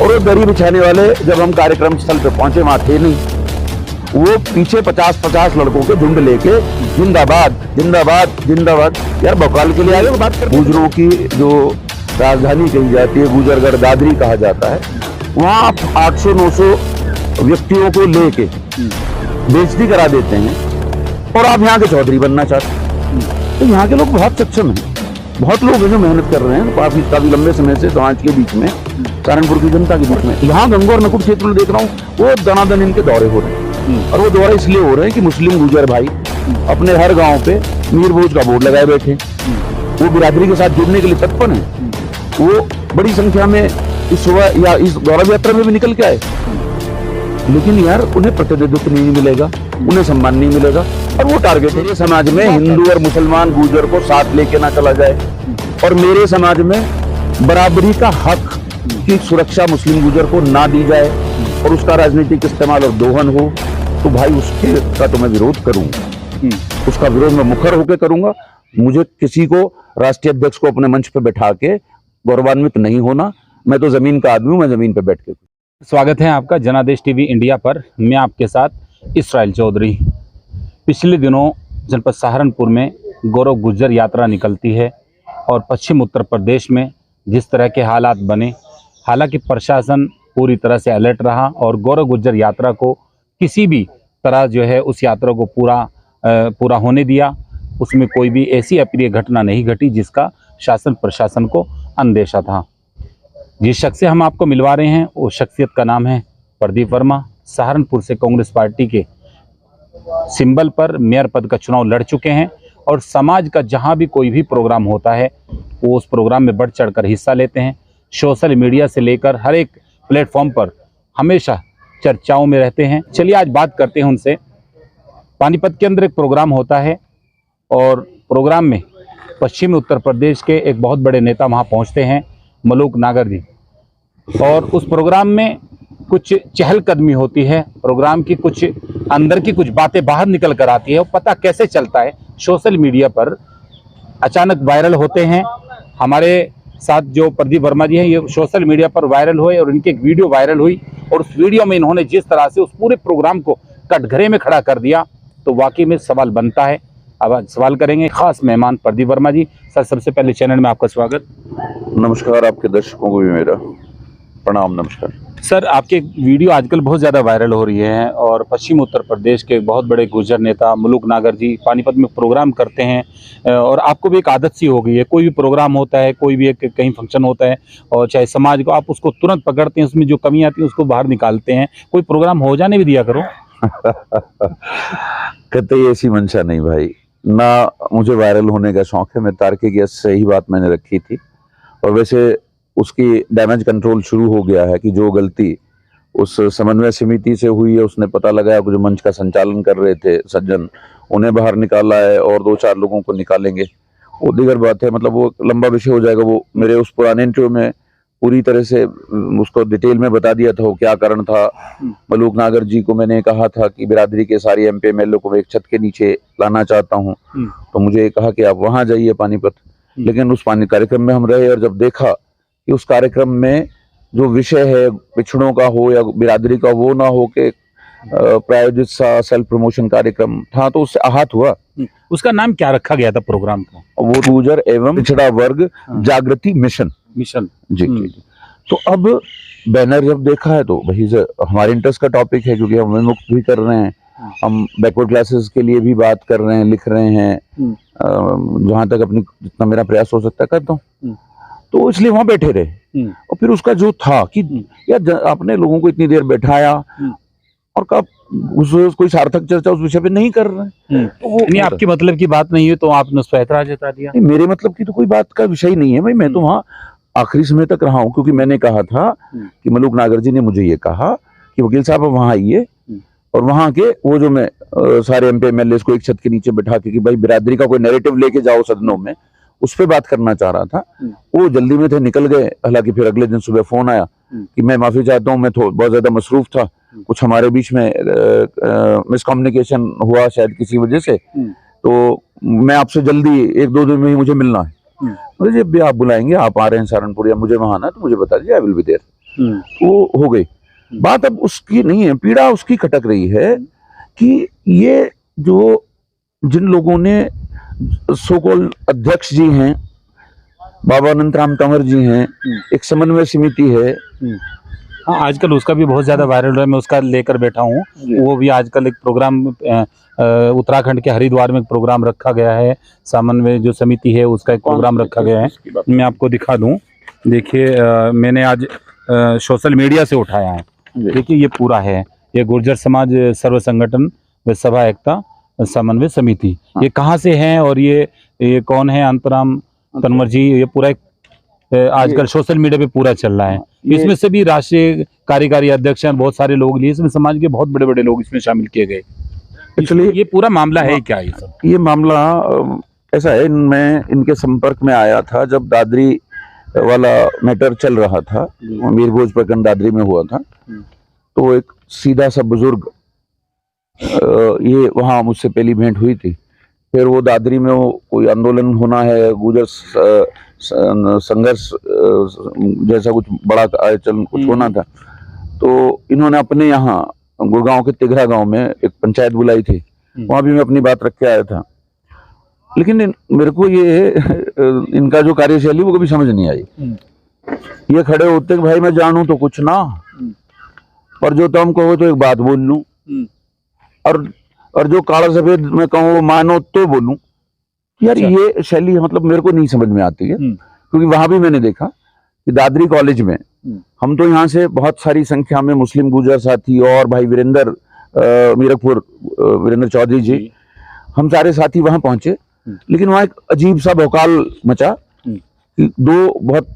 और वो दरी बिछाने वाले जब हम कार्यक्रम स्थल पे पहुंचे वहां थे नहीं, वो पीछे 50-50 लड़कों के झुंड लेके जिंदाबाद जिंदाबाद जिंदाबाद। यार बकवाल के लिए आगे बात कर। गुजरों की जो राजधानी कही जाती है, गुजरगढ़ दादरी कहा जाता है, वहां आप 800-900 व्यक्तियों को लेके बेइज्जती करा देते हैं और आप यहाँ के चौधरी बनना चाहते हैं। तो यहाँ के लोग बहुत सक्षम हैं, बहुत लोग हैं जो मेहनत कर रहे हैं काफी लंबे समय से समाज के बीच में, सहारनपुर की जनता के बीच में। यहाँ गंगौर नकुट क्षेत्र में देख रहा हूँ वो दनादन इनके दौरे हो रहे हैं, और वो दौरे इसलिए हो रहे हैं कि मुस्लिम गुजर भाई अपने हर गांव पे मीर भोज का बोर्ड लगाए बैठे, वो बिरादरी के साथ जुड़ने के लिए तत्पर हैं। वो बड़ी संख्या में इस सुबह या इस गौरव यात्रा में भी निकल के आए, लेकिन यार उन्हें प्रतिनिधित्व नहीं मिलेगा, उन्हें सम्मान नहीं मिलेगा। और वो टारगेट है समाज में हिंदू और मुसलमान गुजर को साथ लेके ना चला जाए, और मेरे समाज में बराबरी का हक की सुरक्षा मुस्लिम गुजर को ना दी जाए, और उसका राजनीतिक इस्तेमाल और दोहन हो, तो भाई उसके का तो मैं विरोध करूंगा, उसका विरोध मैं मुखर होकर करूंगा। मुझे किसी को, राष्ट्रीय अध्यक्ष को अपने मंच पे बैठा के गौरवान्वित नहीं होना। मैं तो जमीन का आदमी हूं, मैं जमीन पे बैठ के। स्वागत है आपका जनादेश टीवी इंडिया पर। मैं आपके साथ इसराइल चौधरी। पिछले दिनों जनपद सहारनपुर में गौरव गुज्जर यात्रा निकलती है, और पश्चिम उत्तर प्रदेश में जिस तरह के हालात बने, हालांकि प्रशासन पूरी तरह से अलर्ट रहा और गौरव गुज्जर यात्रा को किसी भी तरह जो है उस यात्रा को पूरा होने दिया। उसमें कोई भी ऐसी अप्रिय घटना नहीं घटी जिसका शासन प्रशासन को अंदेशा था। जिस शख्स से हम आपको मिलवा रहे हैं वो शख्सियत का नाम है प्रदीप वर्मा। सहारनपुर से कांग्रेस पार्टी के सिंबल पर मेयर पद का चुनाव लड़ चुके हैं, और समाज का जहां भी कोई भी प्रोग्राम होता है वो उस प्रोग्राम में बढ़ चढ़कर हिस्सा लेते हैं। सोशल मीडिया से लेकर हर एक प्लेटफॉर्म पर हमेशा चर्चाओं में रहते हैं। चलिए आज बात करते हैं उनसे। पानीपत के अंदर एक प्रोग्राम होता है, और प्रोग्राम में पश्चिमी उत्तर प्रदेश के एक बहुत बड़े नेता वहाँ पहुँचते हैं, मलूक नागर जी, और उस प्रोग्राम में कुछ चहलकदमी होती है, प्रोग्राम की कुछ अंदर की कुछ बातें बाहर निकल कर आती है। और पता कैसे चलता है, सोशल मीडिया पर अचानक वायरल होते हैं। हमारे साथ जो प्रदीप वर्मा जी हैं, ये सोशल मीडिया पर वायरल हुए और इनकी एक वीडियो वायरल हुई, और उस वीडियो में इन्होंने जिस तरह से उस पूरे प्रोग्राम को कटघरे में खड़ा कर दिया, तो वाकई में सवाल बनता है। अब आज सवाल करेंगे खास मेहमान प्रदीप वर्मा जी। सर, सबसे पहले चैनल में आपका स्वागत। नमस्कार, आपके दर्शकों को भी मेरा प्रणाम, नमस्कार। सर, आपके वीडियो आजकल बहुत ज़्यादा वायरल हो रही है, और पश्चिम उत्तर प्रदेश के बहुत बड़े गुर्जर नेता मलूक नागर जी पानीपत में प्रोग्राम करते हैं, और आपको भी एक आदत सी हो गई है, कोई भी प्रोग्राम होता है, कोई भी एक कहीं फंक्शन होता है, और चाहे समाज को, आप उसको तुरंत पकड़ते हैं, उसमें जो कमी आती है उसको बाहर निकालते हैं। कोई प्रोग्राम हो जाने भी दिया करो। कतई ऐसी मंशा नहीं भाई, ना मुझे वायरल होने का शौक है। मैं तार्किक या सही बात मैंने रखी थी, और वैसे उसकी डैमेज कंट्रोल शुरू हो गया है कि जो गलती उस समन्वय समिति से हुई है, उसने पता लगाया कि जो मंच का संचालन कर रहे थे सज्जन, उन्हें बाहर निकाला है, और 2-4 लोगों को निकालेंगे, वो दीगर बात है। मतलब वो लंबा विषय हो जाएगा। वो मेरे उस पुराने इंटरव्यू में पूरी तरह से उसको डिटेल में बता दिया था वो क्या कारण था। मलूक नागर जी को मैंने कहा था कि बिरादरी के सारे MP MLA को मैं एक छत के नीचे लाना चाहता हूँ, तो मुझे कहा कि आप वहां जाइए पानीपत। लेकिन उस कार्यक्रम में हम रहे, और जब देखा कि उस कार्यक्रम में जो विषय है पिछड़ों का हो या बिरादरी का, वो ना हो के प्रायोजित सा सेल्फ प्रमोशन कार्यक्रम था, तो उससे आहत हुआ। उसका नाम क्या रखा गया था प्रोग्राम का? वो गुर्जर एवं पिछड़ा वर्ग जागृति मिशन जी। तो अब बैनर जब देखा है तो वही हमारे इंटरेस्ट का टॉपिक है, क्योंकि हम विमुक्त भी कर रहे हैं, हम बैकवर्ड क्लासेस के लिए भी बात कर रहे हैं, लिख रहे हैं, जहां तक अपनी जितना मेरा प्रयास हो सकता है करता हूँ। तो इसलिए वहां बैठे रहे, और फिर उसका जो था कि यार आपने लोगों को इतनी देर बैठाया, और कब कोई सार्थक चर्चा उस विषय पे नहीं कर रहे हैं, तो वो नहीं, आपकी मतलब की बात नहीं है, तो आपने उस पर ऐतराज जता दिया। मेरे मतलब की तो कोई बात का विषय नहीं है भाई। मैं तो वहाँ आखिरी समय तक रहा हूँ, क्योंकि मैंने कहा था कि मलूक नागर जी ने मुझे ये कहा कि वकील साहब वहां आइए, और वहां के वो जो मैं सारे MP MLA को एक छत के नीचे बैठा के कि भाई बिरादरी का कोई नैरेटिव लेके जाओ सदनों में, उस पर बात करना चाह रहा था। वो जल्दी में थे, निकल गए। हालांकि फिर अगले दिन सुबह फोन आया कि मैं माफी चाहता हूँ, मैं बहुत ज्यादा मसरूफ था, कुछ हमारे बीच में मिसकम्युनिकेशन हुआ शायद किसी वजह से, तो मैं आपसे जल्दी 1-2 दिन में ही मुझे मिलना है। मुझे जब भी आप बुलाएंगे, आप आ रहे हैं सहारनपुर या मुझे वहां आना, तो मुझे बता दीजिए, आई विल बी देयर। वो हो गई बात। अब उसकी नहीं है, पीड़ा उसकी खटक रही है कि ये जो जिन लोगों ने सो कॉल्ड अध्यक्ष जी हैं, बाबा अनंतराम तंवर जी हैं, एक समन्वय समिति है। हाँ, आजकल उसका भी बहुत ज्यादा वायरल है, मैं उसका लेकर बैठा हूँ। वो भी आजकल एक प्रोग्राम उत्तराखंड के हरिद्वार में एक प्रोग्राम रखा गया है, समन्वय जो समिति है उसका एक प्रोग्राम रखा गया है। मैं आपको दिखा दूं, देखिए मैंने आज सोशल मीडिया से उठाया है। देखिए ये पूरा है, ये गुर्जर समाज सर्व संगठन व सभा एकता समन्वय समिति। ये कहाँ से है और ये कौन है? अंतराम तंवर जी। ये पूरा एक आजकल सोशल मीडिया पे पूरा चल रहा है। इसमें से भी राष्ट्रीय कार्यकारी अध्यक्ष हैं, बहुत सारे लोग लिए, इसमें समाज के बहुत बड़े बड़े लोग इसमें शामिल किए गए। एक्चुअली ये पूरा मामला है क्या? ये मामला ऐसा है, मैं इनके संपर्क में आया था जब दादरी वाला मैटर चल रहा था, मीरभोज प्रखंड दादरी में हुआ था। तो एक सीधा सा बुजुर्ग, ये वहाँ मुझसे पहली भेंट हुई थी। फिर वो दादरी में वो कोई आंदोलन होना है, गुर्जर संघर्ष जैसा कुछ बड़ा आयोजन कुछ होना था, तो इन्होंने अपने यहाँ गुड़गांव के तिघरा गांव में एक पंचायत बुलाई थी। वहां भी मैं अपनी बात रख के आया था। लेकिन मेरे को ये इनका जो कार्यशैली वो कभी समझ नहीं आई। ये खड़े होते कि भाई मैं जानूं तो कुछ ना, पर जो तुम कहो तो एक बात बोल लूं, और जो काला सफेद मैं कहूँ मानो तो बोलूं। यार ये शैली मतलब मेरे को नहीं समझ में आती है। क्योंकि वहां भी मैंने देखा कि दादरी कॉलेज में हम तो यहाँ से बहुत सारी संख्या में मुस्लिम गुर्जर साथी और भाई वीरेंद्र मीरकपुर वीरेंद्र चौधरी जी, हम सारे साथी वहां पहुंचे। लेकिन वहां एक अजीब सा भौकाल मचा कि दो बहुत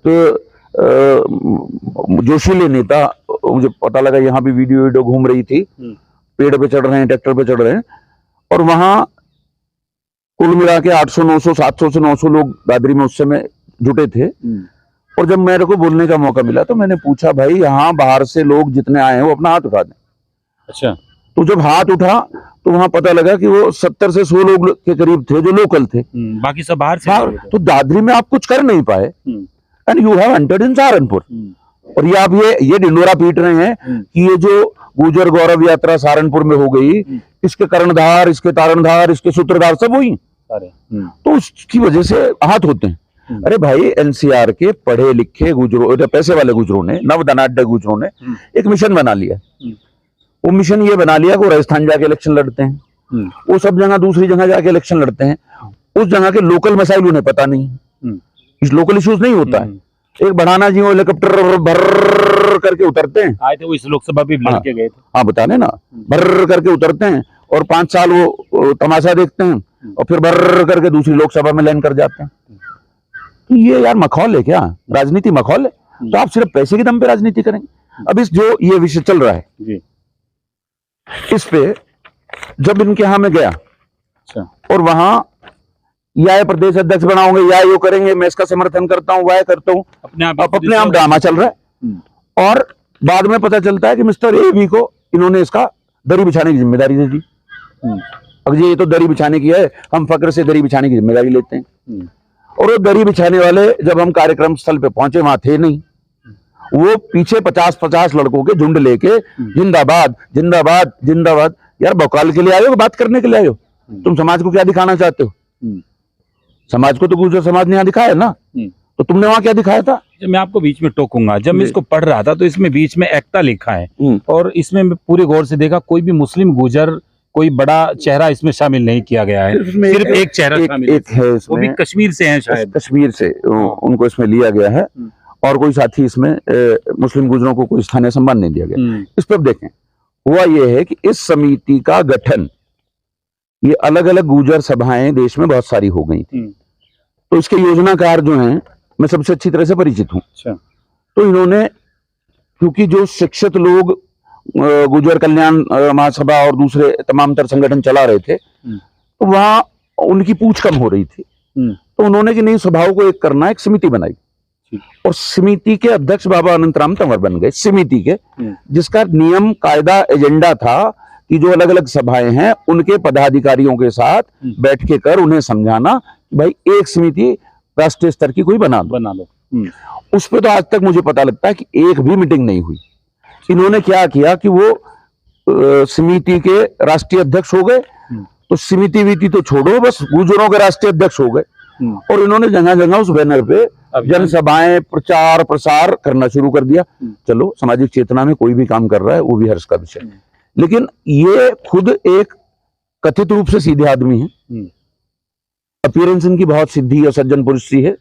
जोशीले नेता, मुझे पता लगा यहाँ भी वीडियो घूम रही थी, पेड़ पे चढ़ रहे हैं, ट्रैक्टर पे चढ़ रहे हैं, और वहां कुल मिला के 800 900 700 से 900 लोग दादरी में उस समय जुटे थे। और जब मेरे को बोलने का मौका मिला तो मैंने पूछा, भाई यहाँ बाहर से लोग जितने आए हैं वो अपना हाथ उठा दें। अच्छा। तो जब हाथ उठा तो वहां पता लगा कि वो 70 से 100 लोग के करीब थे जो लोकल थे, बाकी सब बाहर से। तो दादरी में आप कुछ कर नहीं पाए, and you have entered in Saharanpur. और ये आप ये ढिंडोरा पीट रहे हैं कि ये जो गुर्जर गौरव यात्रा सहारनपुर में हो गई, इसके कर्णधार, इसके तारणधार, इसके सूत्रधार सब हुई। तो उसकी वजह से हाथ होते हैं। अरे भाई, एनसीआर के पढ़े लिखे गुजरों, पैसे वाले गुजरों ने, नवधनाढ़ गुजरों ने एक मिशन बना लिया। वो मिशन ये बना लिया कि वो राजस्थान जाके इलेक्शन लड़ते हैं, वो सब जगह दूसरी जगह जाके इलेक्शन लड़ते हैं। उस जगह के लोकल मसाइल उन्हें पता नहीं, इस लोकल इश्यूज नहीं होता है। एक बढ़ाना जी वो हेलीकॉप्टर भर करके उतरते हैं, आए थे वो इस लोकसभा भी लड़के गए थे। हाँ बताने ना, भर करके उतरते हैं और 5 साल वो तमाशा देखते हैं और फिर भर करके दूसरी लोकसभा में लैंड कर जाते हैं। तो ये यार मखौल है क्या? राजनीति मखौल है? तो आप सिर्फ पैसे के दम पे राजनीति करेंगे? अब इस जो ये विषय चल रहा है जी, इस पे जब इनके यहाँ में गया, अच्छा, और वहां या प्रदेश अध्यक्ष बनाओगे या यो करेंगे, मैं इसका समर्थन करता हूँ, वाह करता हूँ, अपने आप ड्रामा चल रहा है। और बाद में पता चलता है कि मिस्टर ए को इन्होंने इसका दरी बिछाने की जिम्मेदारी दे दी। अब ये तो दरी बिछाने की है, हम फक्र से दरी बिछाने की जिम्मेदारी लेते हैं। और वो दरी बिछाने वाले जब हम कार्यक्रम स्थल पे पहुंचे वहां थे नहीं, वो पीछे 50-50 लड़कों के झुंड लेके जिंदाबाद जिंदाबाद जिंदाबाद। यार बकवाल के लिए आए हो, बात करने के लिए आए हो? तुम समाज को क्या दिखाना चाहते हो? समाज को तो गुर्जर समाज ने यहाँ दिखाया ना, तो तुमने वहां क्या दिखाया था? मैं आपको बीच में टोकूंगा, जब मैं इसको पढ़ रहा था तो इसमें बीच में एकता लिखा है, और इसमें मैं पूरे गौर से देखा कोई भी मुस्लिम गुर्जर कोई बड़ा चेहरा इसमें शामिल नहीं किया गया है, सिर्फ एक चेहरा शामिल है, वो भी कश्मीर से है, शायद कश्मीर से उनको इसमें लिया गया है। और कोई साथी इसमें मुस्लिम गुर्जरों को कोई स्थानीय सम्मान नहीं दिया गया। इस पर देखें, हुआ यह है कि इस समिति का गठन, ये अलग अलग गुर्जर सभाएं देश में बहुत सारी हो गई थी, तो इसके योजनाकार जो हैं मैं सबसे अच्छी तरह से परिचित हूँ। तो इन्होंने, क्योंकि जो शिक्षित लोग गुर्जर कल्याण महासभा और दूसरे तमाम तर संगठन चला रहे थे, तो वहां उनकी पूछ कम हो रही थी, तो उन्होंने कि नहीं, सभाओं को एक करना, एक समिति बनाई, और समिति के अध्यक्ष बाबा अनंतराम तंवर बन गए समिति के, जिसका नियम कायदा एजेंडा था कि जो अलग अलग सभाएं हैं उनके पदाधिकारियों के साथ बैठ के कर उन्हें समझाना कि भाई एक समिति राष्ट्रीय स्तर की कोई बना लो। उस पे तो आज तक मुझे पता लगता है कि एक भी मीटिंग नहीं हुई। इन्होंने क्या किया कि वो समिति के राष्ट्रीय अध्यक्ष हो गए, तो समिति वीति तो छोड़ो, बस गुर्जरों के राष्ट्रीय अध्यक्ष हो गए। और इन्होंने जगह जगह उस बैनर पे जनसभाएं, प्रचार प्रसार करना शुरू कर दिया। चलो, सामाजिक चेतना में कोई भी काम कर रहा है वो भी हर्ष का विषय, लेकिन ये खुद एक कथित रूप से सीधे आदमी है, अपीयरेंस इनकी बहुत सिद्धि और सज्जन पुरुष सी है,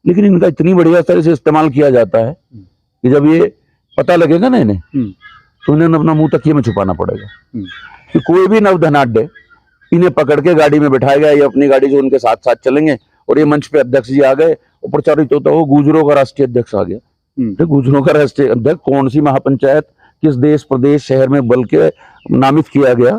लेकिन इनका इतनी बढ़िया तरह से इस्तेमाल किया जाता है कि जब ये पता लगेगा ना इन्हें, तो इन्हें अपना मुंह तकिए में छुपाना पड़ेगा। कि कोई भी नवधनाढ्य इन्हें पकड़ के गाड़ी में बिठाएगा, ये अपनी गाड़ी से उनके साथ साथ चलेंगे, और ये मंच पे अध्यक्ष जी आ गए और प्रचारित होता हो गुर्जरों का राष्ट्रीय अध्यक्ष आ गया। तो गुर्जरों का राष्ट्रीय अध्यक्ष कौन सी महापंचायत किस देश प्रदेश शहर में बल के नामित किया गया,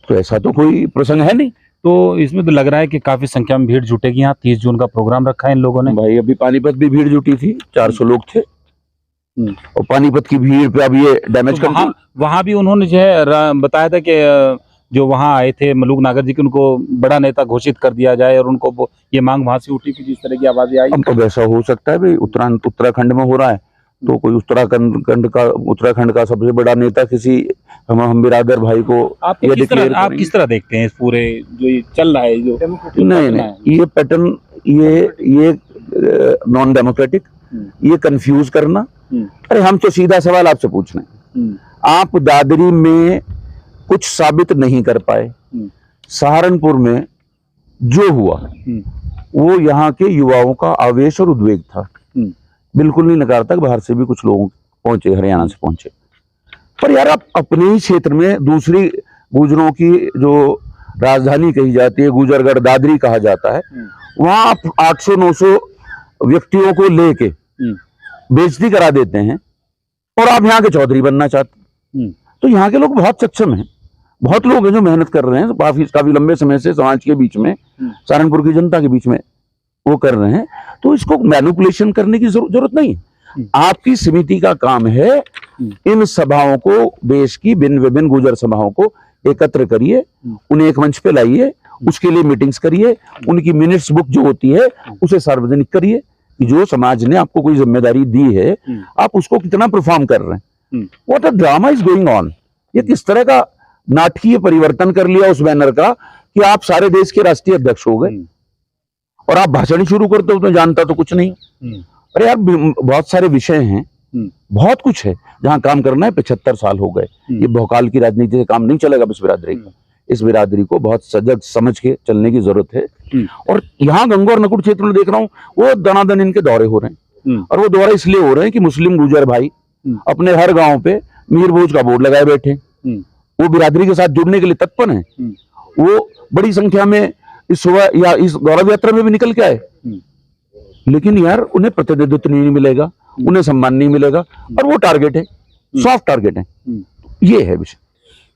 तो ऐसा तो कोई प्रसंग है नहीं। तो इसमें तो लग रहा है कि काफी संख्या में भीड़ जुटेगी। यहाँ 30 जून का प्रोग्राम रखा है इन लोगों ने। भाई अभी पानीपत भी भीड़ जुटी थी, 400 लोग थे, और पानीपत की भीड़ पे अब ये डैमेज तो वहाँ भी उन्होंने जो है बताया था कि जो वहाँ आए थे मलूक नागर जी, की उनको बड़ा नेता घोषित कर दिया जाए, और उनको ये मांग वहां से उठी कि जिस तरह की आवाजें आई। अब तो वैसा हो सकता है भाई, उत्तराखंड में हो रहा है, तो कोई उत्तराखंड का सबसे बड़ा नेता किसी हम बिरादर भाई को आप किस तरह देखते हैं इस पूरे जो ये चल रहा है, जो नहीं, ये पैटर्न, ये नॉन डेमोक्रेटिक, ये कंफ्यूज करना। अरे हम तो सीधा सवाल आपसे पूछ रहे हैं, आप दादरी में कुछ साबित नहीं कर पाए, सहारनपुर में जो हुआ वो यहाँ के युवाओं का आवेश और उद्वेग था, बिल्कुल नहीं नकारता। बाहर से भी कुछ लोग पहुंचे, हरियाणा से पहुंचे, पर यार आप अपने ही क्षेत्र में दूसरी गुर्जरों की जो राजधानी कही जाती है, गुजरगढ़ दादरी कहा जाता है, वहां आप 800-900 व्यक्तियों को लेके बेइज्जती करा देते हैं, और आप यहाँ के चौधरी बनना चाहते। तो यहाँ के लोग बहुत सक्षम हैं, बहुत लोग हैं जो मेहनत कर रहे हैं, काफी लंबे समय से समाज के बीच में, सहारनपुर की जनता के बीच में वो कर रहे हैं। तो इसको मैनिपुलेशन करने की जरूरत नहीं है। आपकी समिति का काम है इन सभाओं को, देश की विभिन्न गुर्जर सभाओं को एकत्र करिए, उन्हें एक मंच पे लाइए, उसके लिए मीटिंग्स करिए, उनकी मिनट्स बुक जो होती है उसे सार्वजनिक करिए कि जो समाज ने आपको कोई जिम्मेदारी दी है आप उसको कितना परफॉर्म कर रहे हैं। What a drama is going on. ये किस तरह का नाटकीय परिवर्तन कर लिया उस बैनर का कि आप सारे देश के राष्ट्रीय अध्यक्ष हो गए और आप भाषण ही शुरू करते हो तो जानता तो कुछ नहीं। अरे यार बहुत सारे विषय हैं, बहुत कुछ है जहां काम करना है। 75 साल हो गए, ये भौकाल की राजनीति से काम नहीं चलेगा। इस बिरादरी का, इस बिरादरी को बहुत सजग समझ के चलने की जरूरत है। और यहाँ गंगोर नकुट क्षेत्र में देख रहा हूँ वो दनादन इनके दौरे हो रहे हैं, और वो दौरे इसलिए हो रहे हैं कि मुस्लिम गुर्जर भाई अपने हर गांव पे मीर भोज का बोर्ड लगाए बैठे, वो बिरादरी के साथ जुड़ने के लिए तत्पर हैं। वो बड़ी संख्या में इस सुबह या इस गौरव यात्रा में भी निकल के आए, लेकिन यार उन्हें प्रतिनिधित्व नहीं मिलेगा, उन्हें सम्मान नहीं मिलेगा, और वो टारगेट है, सॉफ्ट टारगेट है। ये है विषय।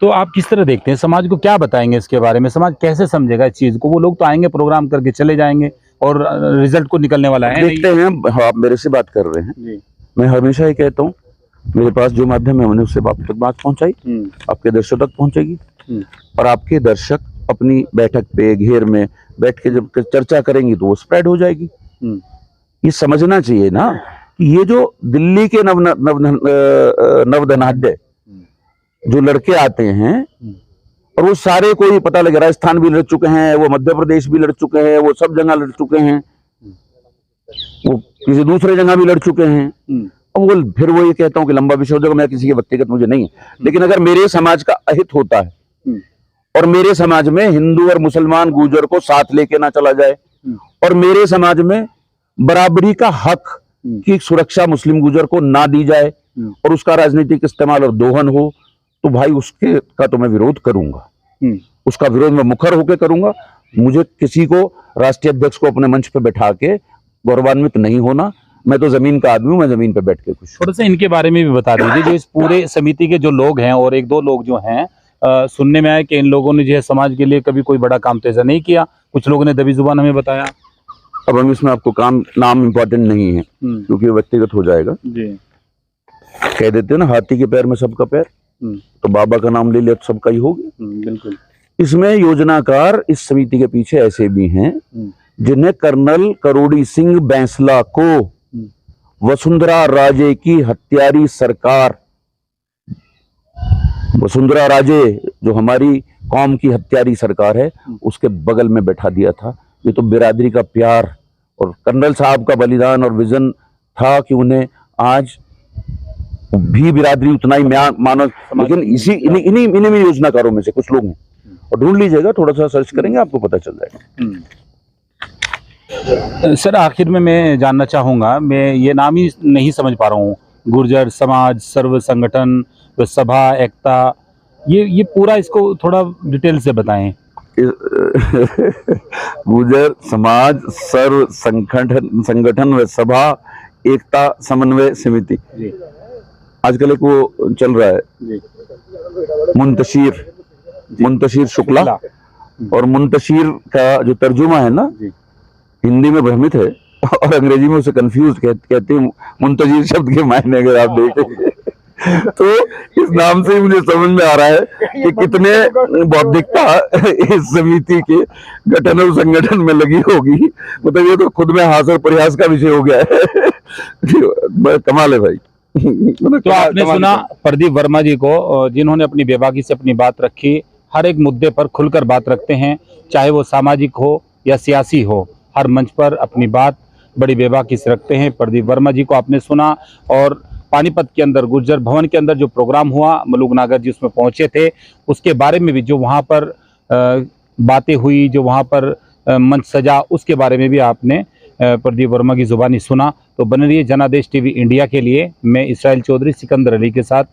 तो आप किस तरह देखते हैं, समाज को क्या बताएंगे इसके बारे में? समाज कैसे समझेगा इस चीज को? वो लोग तो आएंगे, प्रोग्राम करके चले जाएंगे, और रिजल्ट को निकलने वाला है। देखते हैं, आप मेरे से बात कर रहे हैं, मैं हमेशा ही कहता हूँ मेरे पास जो माध्यम है मैंने उससे आप तक बात पहुंचाई, आपके दर्शक तक पहुंचेगी, और आपके दर्शक अपनी बैठक पे घेर में बैठ के जब चर्चा करेंगी तो वो स्प्रेड हो जाएगी। ये समझना चाहिए ना कि ये जो दिल्ली के नवधनाढ्य जो लड़के आते हैं, और वो सारे कोई पता लगे राजस्थान भी लड़ चुके हैं, वो मध्य प्रदेश भी लड़ चुके हैं, वो सब जगह लड़ चुके हैं, वो किसी दूसरे जगह भी लड़ चुके हैं। वो फिर वो ये कहता हूँ कि लंबा विषय हो जाएगा, मैं किसी के व्यक्तिगत मुझे नहीं है, लेकिन अगर मेरे समाज का अहित होता है और मेरे समाज में हिंदू और मुसलमान गुर्जर को साथ लेके ना चला जाए, और मेरे समाज में बराबरी का हक की सुरक्षा मुस्लिम गुर्जर को ना दी जाए, और उसका राजनीतिक इस्तेमाल और दोहन हो, तो भाई उसके का तो मैं विरोध करूंगा, उसका विरोध मैं मुखर होकर करूंगा। मुझे किसी को राष्ट्रीय अध्यक्ष को अपने मंच पे बैठा के गौरवान्वित नहीं होना। मैं तो जमीन का आदमी हूं, मैं जमीन पे बैठ के खुश। थोड़ा सा इनके बारे में भी बता दीजिए, जो इस पूरे समिति के जो लोग हैं, और एक दो लोग जो हैं, सुनने में आया कि इन लोगों ने जो है समाज के लिए कभी कोई बड़ा काम तो ऐसा नहीं किया, कुछ लोगों ने दबी जुबान हमें बताया। अब हम इसमें आपको नाम इम्पोर्टेंट नहीं है क्योंकि व्यक्तिगत हो जाएगा जी। कह देते हैं ना, हाथी के पैर में सबका पैर, तो बाबा का नाम ले लिया तो सबका ही हो गया। बिल्कुल। इसमें योजनाकार इस समिति के पीछे ऐसे भी हैं जिन्हें कर्नल करोड़ी सिंह बैंसला को वसुंधरा राजे की हत्यारी सरकार, वसुंधरा राजे जो हमारी कौम की हत्यारी सरकार है, उसके बगल में बैठा दिया था। ये तो बिरादरी का प्यार और कर्नल साहब का बलिदान और विजन था कि उन्हें आज भी बिरादरी उतना ही मानो। लेकिन इन्हीं में योजनाकारों में से कुछ लोग हैं, और ढूंढ लीजिएगा, थोड़ा सा सर्च करेंगे आपको पता चल जाएगा। सर आखिर में मैं जानना चाहूँगा, मैं ये नाम ही नहीं समझ पा रहा हूँ, गुर्जर समाज सर्व संगठन सभा एकता, ये पूरा इसको थोड़ा डिटेल से बताएं। गुर्जर समाज सर्व संगठन व सभा एकता समन्वय समिति, आजकल एक वो चल रहा है मुंतशिर शुक्ला, और मुंतशिर का जो तर्जुमा है ना, हिंदी में भ्रमित है और अंग्रेजी में उसे कंफ्यूज कहते हैं। मुंतशिर शब्द के मायने अगर आप देखेंगे तो इस नाम से ही मुझे समझ में आ रहा है कि कितने बौद्धिकता इस समिति के गठन और संगठन में लगी होगी। मतलब ये तो खुद में हास और प्रयास का विषय हो गया है। कमाल है भाई। तो आपने सुना प्रदीप वर्मा जी को, जिन्होंने अपनी बेबाकी से अपनी बात रखी, हर एक मुद्दे पर खुलकर बात रखते हैं, चाहे वो सामाजिक हो या सियासी हो, हर मंच पर अपनी बात बड़ी बेबाकी से रखते हैं। प्रदीप वर्मा जी को आपने सुना, और पानीपत के अंदर गुर्जर भवन के अंदर जो प्रोग्राम हुआ, मलूक नागर जी उसमें पहुंचे थे, उसके बारे में भी जो वहां पर बातें हुई, जो वहां पर मंच सजा, उसके बारे में भी आपने प्रदीप वर्मा की जुबानी सुना। तो बन रही है जनादेश टीवी इंडिया के लिए मैं इसराइल चौधरी सिकंदर अली के साथ।